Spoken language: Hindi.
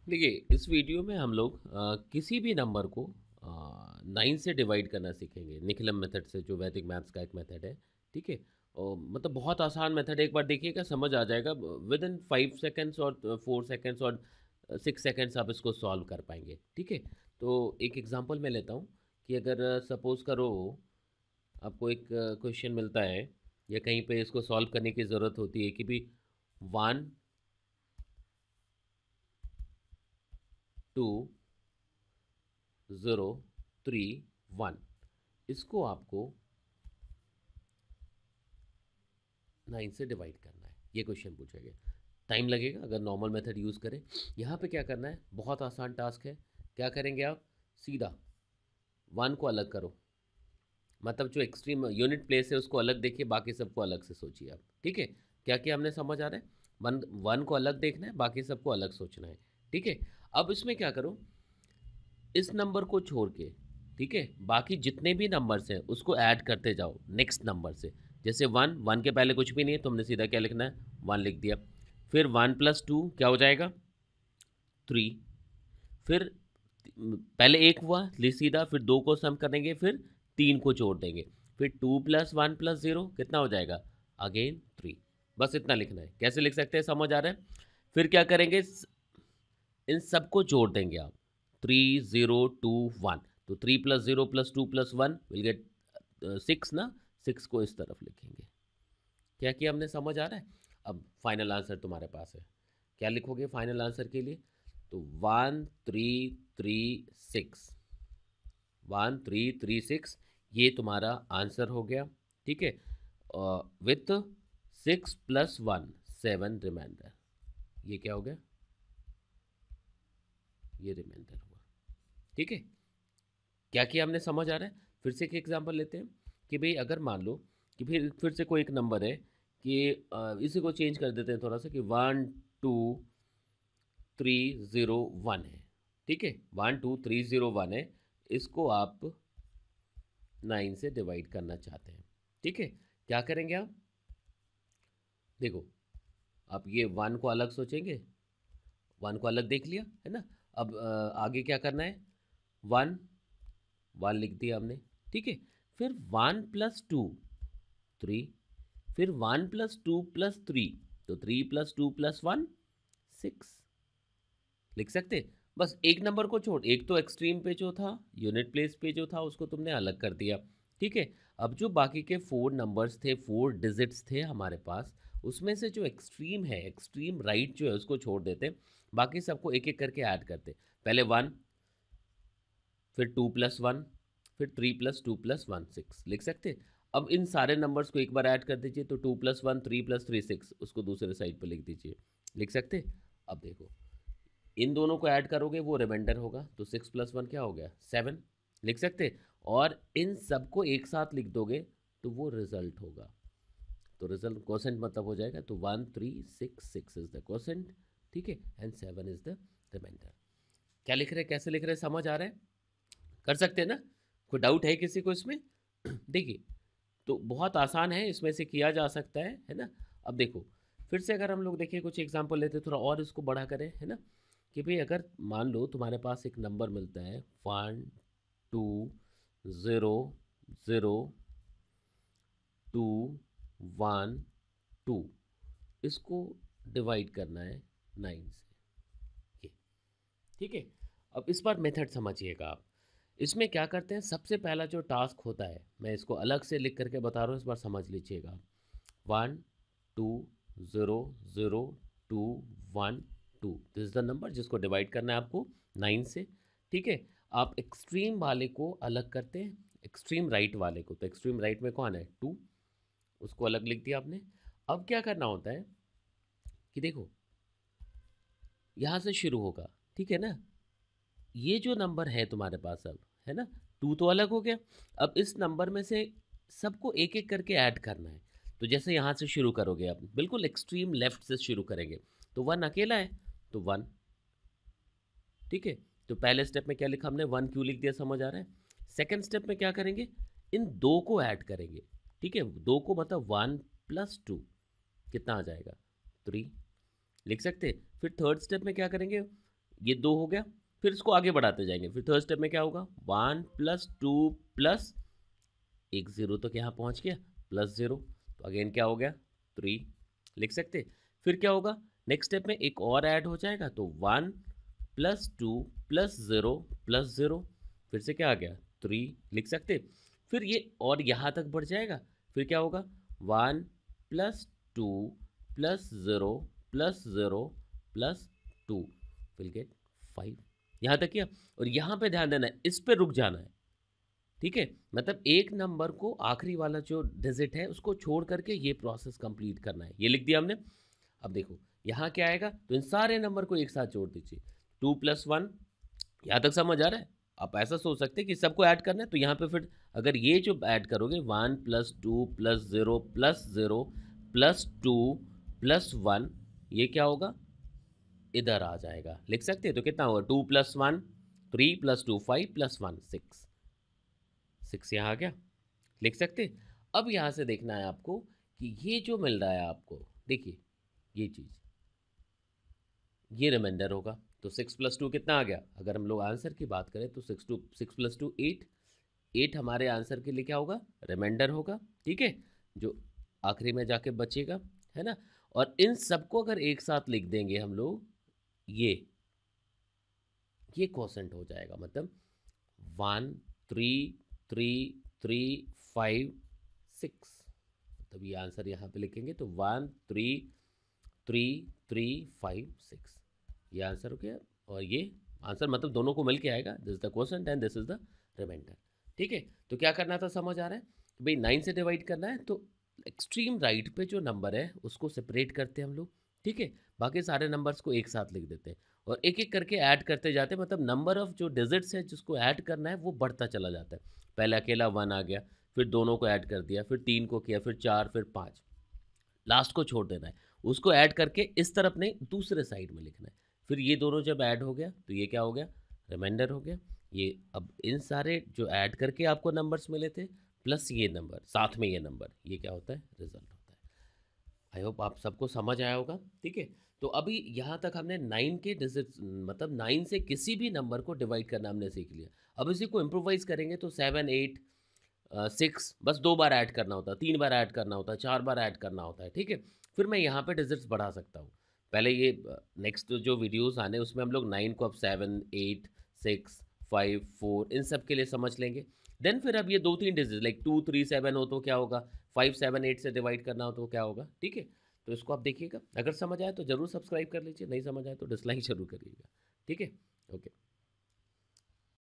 देखिए, इस वीडियो में हम लोग किसी भी नंबर को 9 से डिवाइड करना सीखेंगे, निकलम मेथड से, जो वैदिक मैथ्स का एक मेथड है, ठीक है? और मतलब बहुत आसान मेथड है, एक बार देखिएगा समझ आ जाएगा। विदिन 5 सेकंड्स और 4 सेकंड्स और 6 सेकंड्स आप इसको सॉल्व कर पाएंगे, ठीक है? तो एक एग्जांपल मैं लेता हूँ कि अगर सपोज़ करो आपको एक क्वेश्चन मिलता है या कहीं पे इसको सॉल्व करने की ज़रूरत होती है कि भी 1, 2, 0, 3, 1, इसको आपको 9 से डिवाइड करना है, ये क्वेश्चन पूछा गया। टाइम लगेगा अगर नॉर्मल मेथड यूज़ करें। यहाँ पे क्या करना है, बहुत आसान टास्क है। क्या करेंगे आप, सीधा 1 को अलग करो, मतलब जो एक्सट्रीम यूनिट प्लेस है उसको अलग देखिए, बाकी सबको अलग से सोचिए आप, ठीक है? क्या क्या हमने समझ आ रहा है, वन को अलग देखना है, बाकी सबको अलग सोचना है, ठीक है? अब इसमें क्या करो, इस नंबर को छोड़ के, ठीक है, बाकी जितने भी नंबर्स हैं उसको ऐड करते जाओ नेक्स्ट नंबर से। जैसे वन, वन के पहले कुछ भी नहीं है तो हमने सीधा क्या लिखना है, वन लिख दिया। फिर 1 + 2 क्या हो जाएगा, 3। फिर पहले एक हुआ सीधा, फिर दो को सम करेंगे, फिर 3 को जोड़ देंगे, फिर 2 + 1 + 0 कितना हो जाएगा, अगेन 3। बस इतना लिखना है। कैसे लिख सकते हैं, समझ आ रहा है? फिर क्या करेंगे, इन सबको जोड़ देंगे आप, 3, 0, 2, 1। तो 3 + 0 + 2 + 1 विल गेट 6 ना, 6 को इस तरफ लिखेंगे। क्या किया हमने, समझ आ रहा है? अब फाइनल आंसर तुम्हारे पास है, क्या लिखोगे फाइनल आंसर के लिए? तो 1336, 1336 ये तुम्हारा आंसर हो गया, ठीक है? विथ 6 + 1 7 रिमाइंडर, ये क्या हो गया, ये रिमाइंडर हुआ, ठीक है? क्या किया हमने, समझ आ रहा है? फिर से एक एग्जांपल लेते हैं कि भाई अगर मान लो कि फिर से कोई एक नंबर है कि इसी को चेंज कर देते हैं थोड़ा सा कि 1 2 3 0 1 है, ठीक है? 1 2 3 0 1 है, इसको आप 9 से डिवाइड करना चाहते हैं, ठीक है? क्या करेंगे आप, देखो, आप ये 1 को अलग सोचेंगे, 1 को अलग देख लिया है ना। अब आगे क्या करना है, 1, 1 लिख दिया हमने, ठीक है? फिर 1 + 2 3, फिर 1 + 2 + 3, तो 3 + 2 + 1 6 लिख सकते। बस एक नंबर को छोड़, एक तो एक्सट्रीम पे जो था, यूनिट प्लेस पे जो था, उसको तुमने अलग कर दिया, ठीक है? अब जो बाकी के 4 नंबर्स थे, 4 डिजिट्स थे हमारे पास, उसमें से जो एक्सट्रीम है, एक्सट्रीम राइट जो है उसको छोड़ देते, बाकी सबको एक एक करके ऐड करते। पहले 1, फिर 2 + 1, फिर 3 + 2 + 1 6 लिख सकते। अब इन सारे नंबर्स को एक बार ऐड कर दीजिए, तो 2 + 1 3 + 3 6, उसको दूसरे साइड पर लिख दीजिए, लिख सकते। अब देखो, इन दोनों को ऐड करोगे वो रिमाइंडर होगा, तो 6 + 1 क्या हो गया, 7 लिख सकते। और इन सबको एक साथ लिख दोगे तो वो रिजल्ट होगा, तो रिजल्ट क्वोशेंट मतलब हो जाएगा, तो 1366 इज द क्वोशेंट, ठीक है? And 7 is the reminder. क्या लिख रहे हैं, कैसे लिख रहे हैं, समझ आ रहा है? कर सकते हैं ना? कोई डाउट है किसी को इसमें? देखिए, तो बहुत आसान है, इसमें से किया जा सकता है ना? अब देखो, फिर से अगर हम लोग देखिए कुछ एग्जांपल लेते थोड़ा और इसको बड़ा करें, है ना? कि भाई अगर मान लो तुम्हारे पास एक नंबर मिलता है 1 2 0 2 1 2, इसको डिवाइड करना है 9 से, ये, ठीक है? अब इस बार मेथड समझिएगा आप। इसमें क्या करते हैं, सबसे पहला जो टास्क होता है, मैं इसको अलग से लिख करके बता रहा हूँ, इस बार समझ लीजिएगा। 1 2 0 0 2 1 2, दिस इज द नंबर जिसको डिवाइड करना है आपको 9 से, ठीक है? आप एक्सट्रीम वाले को अलग करते हैं, एक्सट्रीम राइट वाले को, तो एक्सट्रीम राइट में कौन है, 2, उसको अलग लिख दिया आपने। अब क्या करना होता है कि देखो, यहाँ से शुरू होगा, ठीक है ना? ये जो नंबर है तुम्हारे पास अब, है ना, 2 तो अलग हो गया। अब इस नंबर में से सबको एक एक करके ऐड करना है। तो जैसे यहाँ से शुरू करोगे आप, बिल्कुल एक्सट्रीम लेफ्ट से शुरू करेंगे, तो 1 अकेला है, तो 1, ठीक है? तो पहले स्टेप में क्या लिखा हमने, 1 क्यों लिख दिया, समझ आ रहा है? सेकेंड स्टेप में क्या करेंगे, इन दो को ऐड करेंगे, ठीक है? दो को मतलब 1 + 2 कितना आ जाएगा, 3 लिख सकते। फिर थर्ड स्टेप में क्या करेंगे, ये 2 हो गया, फिर इसको आगे बढ़ाते जाएंगे। फिर थर्ड स्टेप में क्या होगा, 1 + 2 प्लस एक 0 तक यहाँ पहुँच गया, प्लस 0, तो अगेन क्या हो गया, 3 लिख सकते। फिर क्या होगा, नेक्स्ट स्टेप में एक और ऐड हो जाएगा, तो 1 + 2 + 0 + 0, फिर से क्या आ गया, 3 लिख सकते। फिर ये और यहाँ तक बढ़ जाएगा, फिर क्या होगा, 1 + 2 + 0 + 0 + 2 विल गेट 5। यहाँ तक किया, और यहाँ पे ध्यान देना है, इस पे रुक जाना है, ठीक है। मतलब एक नंबर को आखिरी वाला जो डिजिट है उसको छोड़ करके ये प्रोसेस कंप्लीट करना है, ये लिख दिया हमने। अब देखो यहाँ क्या आएगा, तो इन सारे नंबर को एक साथ जोड़ दीजिए, 2 + 1, यहाँ तक समझ आ रहा है। आप ऐसा सोच सकते हैं कि सबको ऐड करना है, तो यहाँ पे फिर अगर ये जो ऐड करोगे 1 + 2 + 0 + 0 + 2 + 1, ये क्या होगा, इधर आ जाएगा, लिख सकते हैं। तो कितना होगा, 2 + 1 3 + 2 5 + 1 6, 6 यहाँ आ गया, लिख सकते। अब यहाँ से देखना है आपको कि ये जो मिल रहा है आपको, देखिए ये चीज़, ये रिमाइंडर होगा। तो 6 + 2 कितना आ गया, अगर हम लोग आंसर की बात करें तो 6 + 2 8, 8 हमारे आंसर के लिए क्या होगा, रिमाइंडर होगा, ठीक है, जो आखिरी में जाके बचेगा, है ना। और इन सबको अगर एक साथ लिख देंगे हम लोग, ये क्वोशेंट हो जाएगा, मतलब 1 3 3 3 5 6, तब ये आंसर यहाँ पे लिखेंगे तो 1 3 3 3 5 6, ये आंसर हो गया। और ये आंसर मतलब दोनों को मिल के आएगा, this is the quotient and this is the reminder, ठीक है। तो क्या करना था, समझ आ रहा है कि भाई 9 से डिवाइड करना है, तो एक्सट्रीम राइट पे जो नंबर है उसको सेपरेट करते हैं हम लोग, ठीक है, बाकी सारे नंबर्स को एक साथ लिख देते हैं और एक एक करके ऐड करते जाते हैं, मतलब नंबर ऑफ जो डिजिट्स है जिसको ऐड करना है वो बढ़ता चला जाता है। पहले अकेला 1 आ गया, फिर दोनों को ऐड कर दिया, फिर 3 को किया, फिर 4, फिर 5, लास्ट को छोड़ देना है, उसको ऐड करके इस तरफ नहीं दूसरे साइड में लिखना है। फिर ये दोनों जब ऐड हो गया तो ये क्या हो गया, रिमाइंडर हो गया। ये अब इन सारे जो ऐड करके आपको नंबर्स मिले थे प्लस ये नंबर साथ में ये नंबर, ये क्या होता है, रिजल्ट होता है। आई होप आप सबको समझ आया होगा, ठीक है। तो अभी यहाँ तक हमने 9 के डिजिट्स, मतलब 9 से किसी भी नंबर को डिवाइड करना हमने सीख लिया। अब इसी को इम्प्रोवाइज़ करेंगे तो 7 8 6 बस 2 बार ऐड करना होता है, 3 बार ऐड करना होता है, 4 बार ऐड करना होता है, ठीक है। फिर मैं यहाँ पे डिजिट्स बढ़ा सकता हूँ। पहले ये नेक्स्ट जो वीडियोस आने उसमें हम लोग 9 को अब 7 8 6 5 4 इन सब के लिए समझ लेंगे। देन फिर अब ये 2-3 डिजिट लाइक 2 3 7 हो तो क्या होगा, 5 7 8 से डिवाइड करना हो तो क्या होगा, ठीक है। तो इसको आप देखिएगा, अगर समझ आए तो ज़रूर सब्सक्राइब कर लीजिए, नहीं समझ आए तो डिसलाइक ज़रूर करिएगा, ठीक है। ओके।